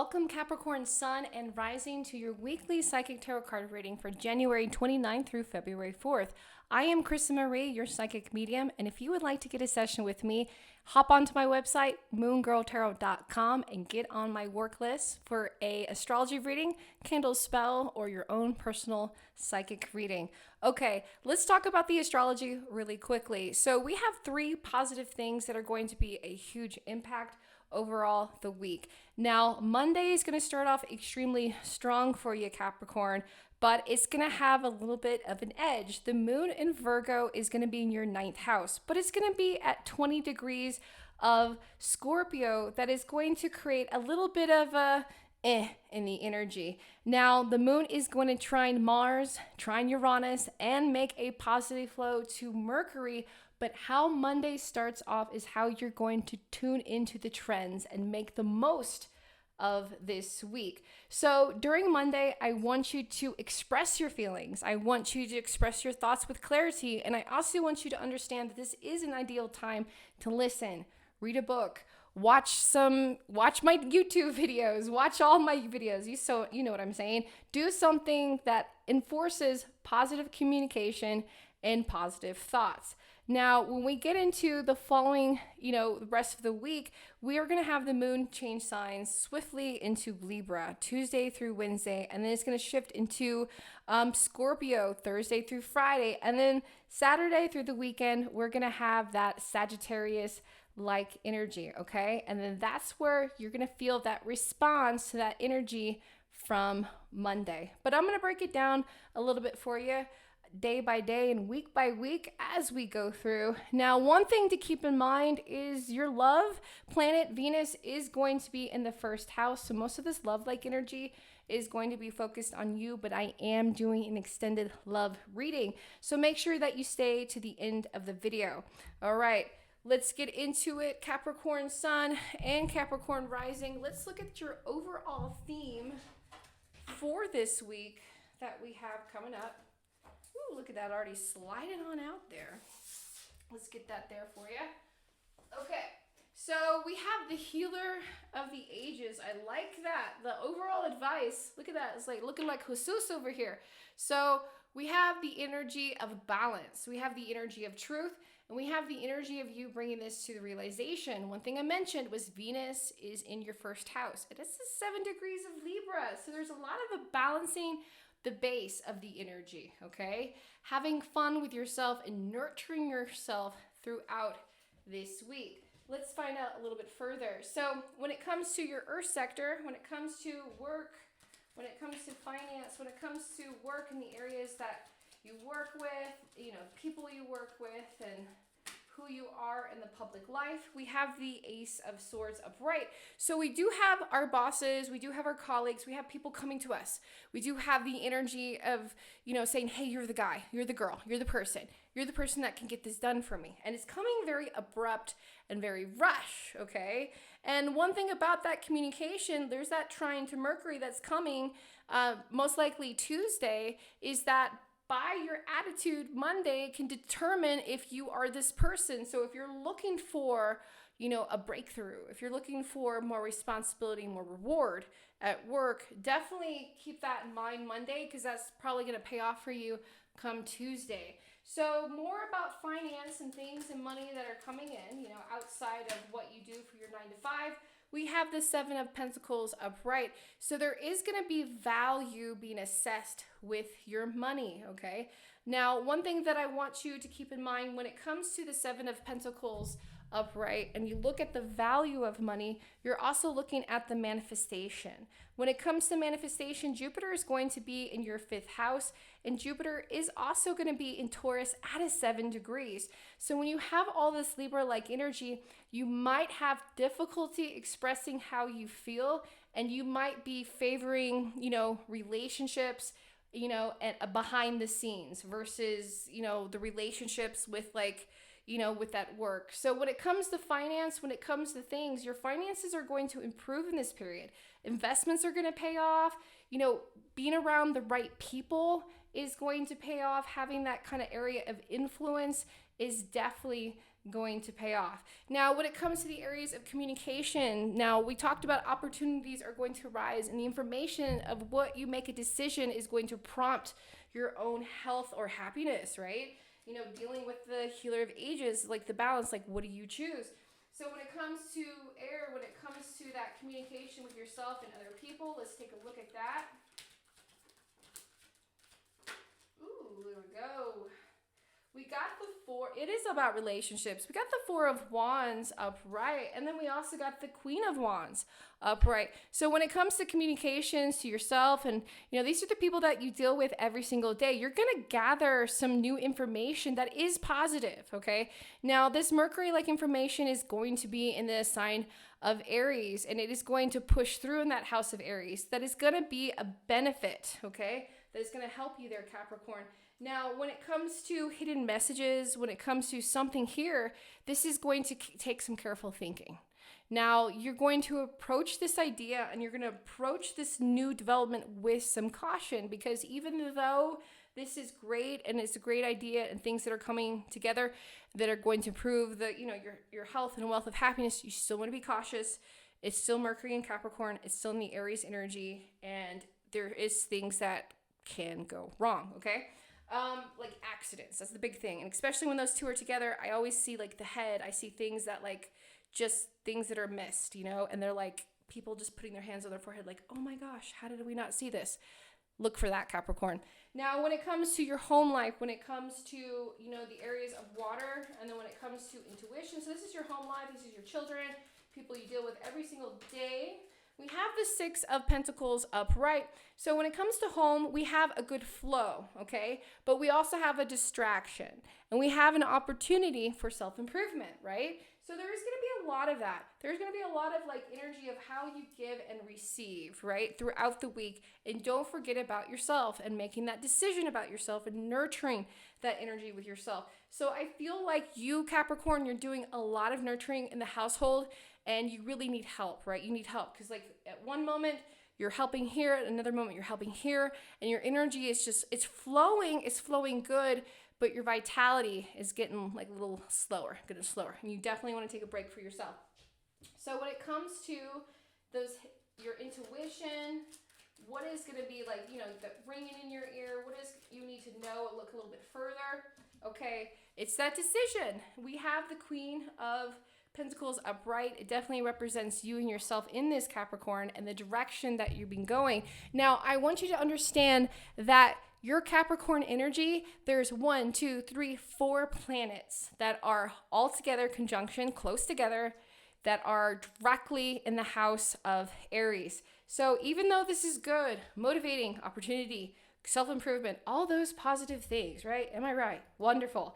Welcome Capricorn Sun and Rising to your weekly Psychic Tarot card reading for January 29th through February 4th. I am Krista Marie, your psychic medium, and if you would like to get a session with me, hop onto my website, moongirltarot.com, and get on my work list for a astrology reading, candle spell, or your own personal psychic reading. Okay, let's talk about the astrology really quickly. So we have 3 positive things that are going to be a huge impact overall the week. Now, Monday is going to start off extremely strong for you, Capricorn, but it's going to have a little bit of an edge. The moon in Virgo is going to be in your 9th house, but it's going to be at 20 degrees of Scorpio. That is going to create a little bit of a in the energy. Now, the moon is going to trine Mars, trine Uranus, and make a positive flow to Mercury. But how Monday starts off is how you're going to tune into the trends and make the most of this week. So during Monday, I want you to express your feelings. I want you to express your thoughts with clarity. And I also want you to understand that this is an ideal time to listen, read a book, watch my YouTube videos, watch all my videos. You know what I'm saying? Do something that enforces positive communication and positive thoughts. Now, when we get into the following, the rest of the week, we are going to have the moon change signs swiftly into Libra, Tuesday through Wednesday, and then it's going to shift into Scorpio, Thursday through Friday, and then Saturday through the weekend, we're going to have that Sagittarius-like energy, okay? And then that's where you're going to feel that response to that energy from Monday. But I'm going to break it down a little bit for you, day by day and week by week as we go through. Now, one thing to keep in mind is your love planet Venus is going to be in the 1st house. So most of this love-like energy is going to be focused on you, but I am doing an extended love reading. So make sure that you stay to the end of the video. All right, let's get into it. Capricorn Sun and Capricorn Rising. Let's look at your overall theme for this week that we have coming up. Ooh, look at that, already sliding on out there. Let's get that there for you. Okay, so we have the Healer of the Ages. I like that. The overall advice, look at that. It's like looking like Jesus over here. So we have the energy of balance. We have the energy of truth. And we have the energy of you bringing this to the realization. One thing I mentioned was Venus is in your 1st house. It is 7 degrees of Libra. So there's a lot of a balancing the base of the energy, okay? Having fun with yourself and nurturing yourself throughout this week. Let's find out a little bit further. So when it comes to your earth sector, when it comes to work, when it comes to finance, when it comes to work in the areas that you work with, people you work with, and who you are in the public life, we have the Ace of Swords upright. So we do have our bosses, we do have our colleagues, we have people coming to us. We do have the energy of, saying, hey, you're the guy, you're the girl, you're the person that can get this done for me. And it's coming very abrupt and very rush, okay? And one thing about that communication, there's that trine to Mercury that's coming, most likely Tuesday, is that by your attitude, Monday can determine if you are this person. So if you're looking for, a breakthrough, if you're looking for more responsibility, more reward at work, definitely keep that in mind Monday, because that's probably going to pay off for you come Tuesday. So more about finance and things and money that are coming in, outside of what you do for your 9 to 5. We have the 7 of Pentacles upright. So there is going to be value being assessed with your money, okay? Now, one thing that I want you to keep in mind when it comes to the 7 of Pentacles upright and you look at the value of money, you're also looking at the manifestation. When it comes to manifestation, Jupiter is going to be in your 5th house, and Jupiter is also going to be in Taurus at a 7 degrees. So when you have all this Libra-like energy, you might have difficulty expressing how you feel, and you might be favoring, relationships, and behind the scenes versus, the relationships with with that work. So when it comes to finance, when it comes to things, your finances are going to improve in this period. Investments are going to pay off. Being around the right people is going to pay off. Having that kind of area of influence is definitely going to pay off. Now, when it comes to the areas of communication, now we talked about opportunities are going to rise, and the information of what you make a decision is going to prompt your own health or happiness, right? You know, dealing with the healer of ages, like the balance, like what do you choose? So when it comes to air, when it comes to that communication with yourself and other people, let's take a look at that. Ooh, there we go. We got the four, it is about relationships. We got the Four of Wands upright, and then we also got the Queen of Wands upright. So when it comes to communications to yourself, and you know, these are the people that you deal with every single day, you're gonna gather some new information that is positive, okay? Now, this Mercury-like information is going to be in the sign of Aries, and it is going to push through in that house of Aries. That is gonna be a benefit, okay? That is gonna help you there, Capricorn. Now, when it comes to hidden messages, when it comes to something here, this is going to take some careful thinking. Now, you're going to approach this idea and you're going to approach this new development with some caution, because even though this is great and it's a great idea and things that are coming together that are going to improve the, you know, your health and wealth of happiness, you still want to be cautious. It's still Mercury and Capricorn. It's still in the Aries energy, and there is things that can go wrong, okay? Like accidents, that's the big thing. And especially when those two are together, I always see like the head, I see things that like, just things that are missed, you know, and they're like people just putting their hands on their forehead like, oh my gosh, how did we not see this? Look for that, Capricorn. Now, when it comes to your home life, when it comes to, you know, the areas of water, and then when it comes to intuition, so this is your home life, this is your children, people you deal with every single day. We have the Six of Pentacles upright. So when it comes to home, we have a good flow, okay? But we also have a distraction, and we have an opportunity for self-improvement, right? So there is going to be a lot of that. There's going to be a lot of like energy of how you give and receive, right? Throughout the week. And don't forget about yourself and making that decision about yourself and nurturing that energy with yourself. So I feel like you, Capricorn, you're doing a lot of nurturing in the household, and you really need help, right? You need help because like at one moment you're helping here, at another moment you're helping here, and your energy is just, it's flowing good, but your vitality is getting like a little slower, getting slower. And you definitely want to take a break for yourself. So when it comes to those, your intuition, what is going to be like, you know, the ringing in your ear, what is you need to know, look a little bit further. Okay, it's that decision. We have the Queen of Pentacles upright. It definitely represents you and yourself in this, Capricorn, and the direction that you've been going. Now, I want you to understand that your Capricorn energy, there's 1, 2, 3, 4 planets that are all together, conjunction, close together, that are directly in the house of Aries. So even though this is good, motivating, opportunity, self-improvement, all those positive things, right? Am I right? Wonderful.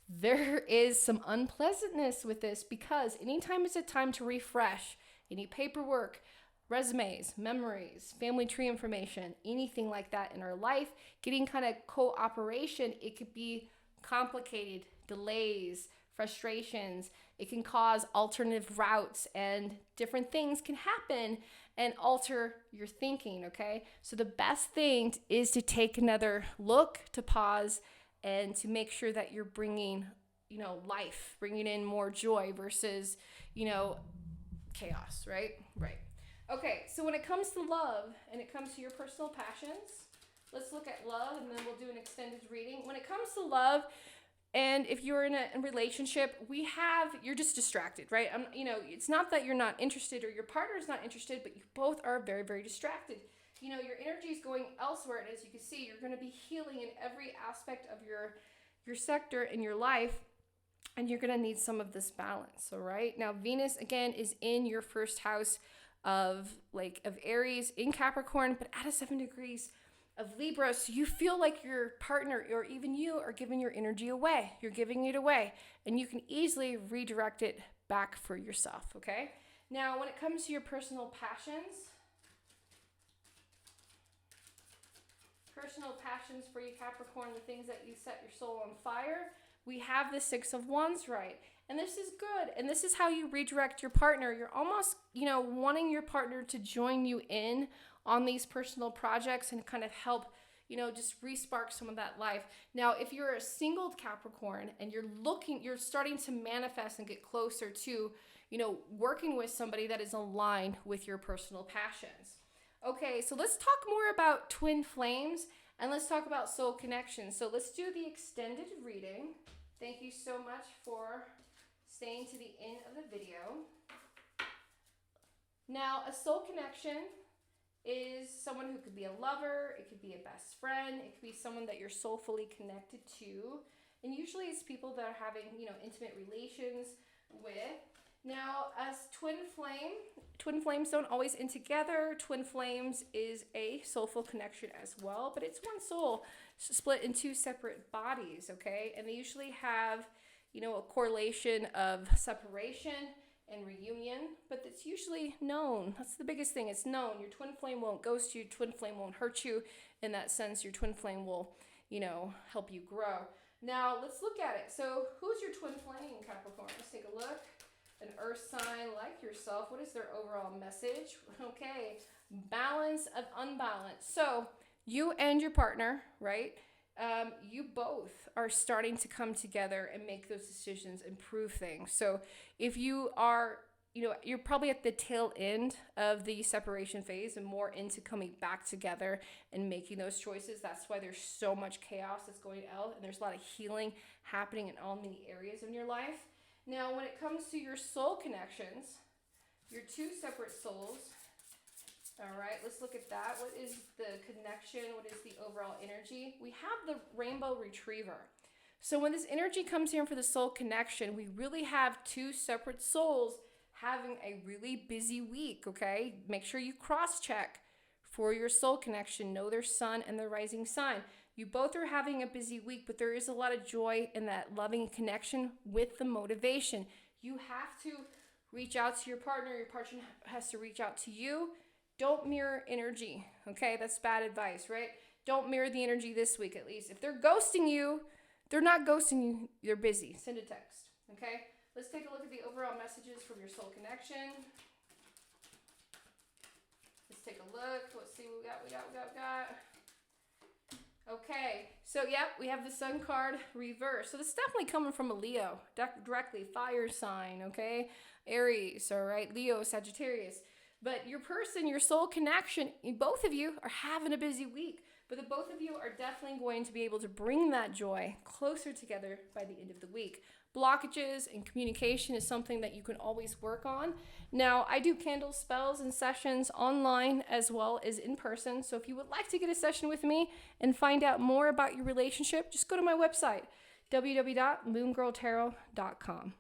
There is some unpleasantness with this, because anytime it's a time to refresh any paperwork, resumes, memories, family tree information, anything like that in our life, getting kind of cooperation, it could be complicated, delays, frustrations. It can cause alternative routes, and different things can happen and alter your thinking, okay? So the best thing is to take another look, to pause, and to make sure that you're bringing, you know, life, bringing in more joy versus, you know, chaos, right? Right. Okay, so when it comes to love and it comes to your personal passions, let's look at love, and then we'll do an extended reading. When it comes to love, and if you're in a relationship, you're just distracted, right? You know, it's not that you're not interested or your partner's not interested, but you both are very, very distracted. You know, your energy is going elsewhere, and as you can see, you're going to be healing in every aspect of your sector in your life, and you're going to need some of this balance, all right? Now, Venus, again, is in your first house of Aries in Capricorn, but at a 7 degrees of Libra, so you feel like your partner or even you are giving your energy away. You're giving it away, and you can easily redirect it back for yourself, okay? Now, when it comes to your personal passions for you, Capricorn, the things that you set your soul on fire, we have the Six of Wands, right? And this is good. And this is how you redirect your partner. You're almost, you know, wanting your partner to join you in on these personal projects and kind of help, just re-spark some of that life. Now, if you're a single Capricorn and you're starting to manifest and get closer to, working with somebody that is aligned with your personal passions. Okay, so let's talk more about twin flames and let's talk about soul connection. So let's do the extended reading. Thank you so much for staying to the end of the video. Now, a soul connection is someone who could be a lover, it could be a best friend, it could be someone that you're soulfully connected to. And usually it's people that are having, intimate relations with. Now, as twin flames don't always end together. Twin flames is a soulful connection as well, but it's one soul split in two separate bodies, okay? And they usually have, a correlation of separation and reunion, but it's usually known. That's the biggest thing. It's known. Your twin flame won't ghost you. Twin flame won't hurt you. In that sense, your twin flame will, help you grow. Now, let's look at it. So, who's your twin flame, Capricorn? Let's take a look. An earth sign like yourself. What is their overall message? Okay, balance of unbalance. So, you and your partner, right? You both are starting to come together and make those decisions, improve things. So if you are, you're probably at the tail end of the separation phase and more into coming back together and making those choices. That's why there's so much chaos that's going out and there's a lot of healing happening in all many areas in your life. Now, when it comes to your soul connections, your two separate souls. All right, let's look at that. What is the connection? What is the overall energy? We have the rainbow retriever. So when this energy comes here for the soul connection, we really have two separate souls having a really busy week, okay? Make sure you cross-check for your soul connection. Know their sun and their rising sign. You both are having a busy week, but there is a lot of joy in that loving connection with the motivation. You have to reach out to your partner. Your partner has to reach out to you. Don't mirror energy, okay? That's bad advice, right? Don't mirror the energy this week, at least. If they're ghosting you, they're not ghosting you. They're busy. Send a text, okay? Let's take a look at the overall messages from your soul connection. Let's take a look. Let's see what we got. Okay, so we have the Sun card reversed. So this is definitely coming from a Leo, directly, fire sign, okay? Aries, all right? Leo, Sagittarius. But your person, your soul connection, both of you are having a busy week. But the both of you are definitely going to be able to bring that joy closer together by the end of the week. Blockages and communication is something that you can always work on. Now, I do candle spells and sessions online as well as in person. So if you would like to get a session with me and find out more about your relationship, just go to my website, www.moongirltarot.com.